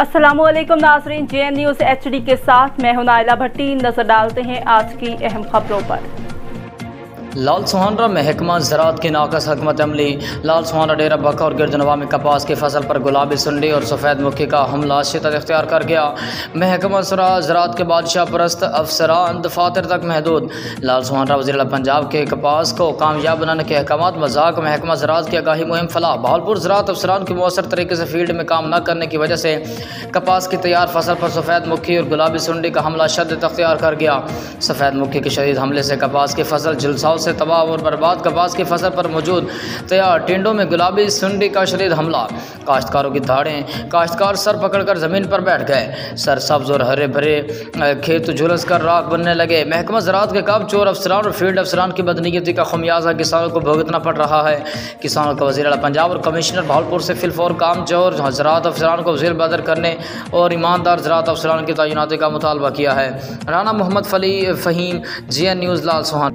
अस्सलामुअलैकुम नाज़रीन, JN news HD के साथ मैं हूं नाइला भट्टी। नजर डालते हैं आज की अहम खबरों पर। लाल सुहानरा महकमा ज़राअत की नाकस हकमत अमली। लाल सुहानरा डेरा बका और गिरदनवा में कपास की फसल पर गुलाबी सुंडी और सफ़ेद मुखी का हमला शिद्दत इख्तियार कर गया। महकमा ज़राअत के बादशाह परस्त अफसरान दफातर तक महदूद। लाल सुहानरा वज़ीर पंजाब के कपास को कामयाब बनाने के अहकामात मजाक महकमा ज़राअत की आगाही मुहिम फलाह। बहावलपुर ज़राअत अफसरान की मौसर तरीके से फील्ड में काम न करने की वजह से कपास की तैयार फसल पर सफ़ेद मुखी और गुलाबी सुंडी का हमला शद्दत इख्तियार कर गया। सफ़ेद मुखी के शदीद हमले से कपास की फसल झुलसाव से तबाह और बर्बाद। कपास की फसल पर मौजूद तैयार टिंडों में गुलाबी सुंडी का शदीद हमला। काश्तकारों की धाड़ें, काश्तकार सर पकड़कर ज़मीन पर बैठ गए। सरसब्ज और हरे भरे खेत झुलस कर राख बनने लगे। महकमा ज़राअत के काब चोर अफसरान और फील्ड अफसरान की बदनीयती का खमियाजा किसानों को भुगतना पड़ रहा है। किसानों का वज़ीर पंजाब और कमिश्नर बहावलपुर से फिलफौर काम चोर ज़राअत अफसरान को वज़ीर बदर करने और ईमानदार ज़राअत अफसरान की तैनाती का मुतालबा किया है। राना मोहम्मद फ़हीम, JN न्यूज़, लाल सुहान।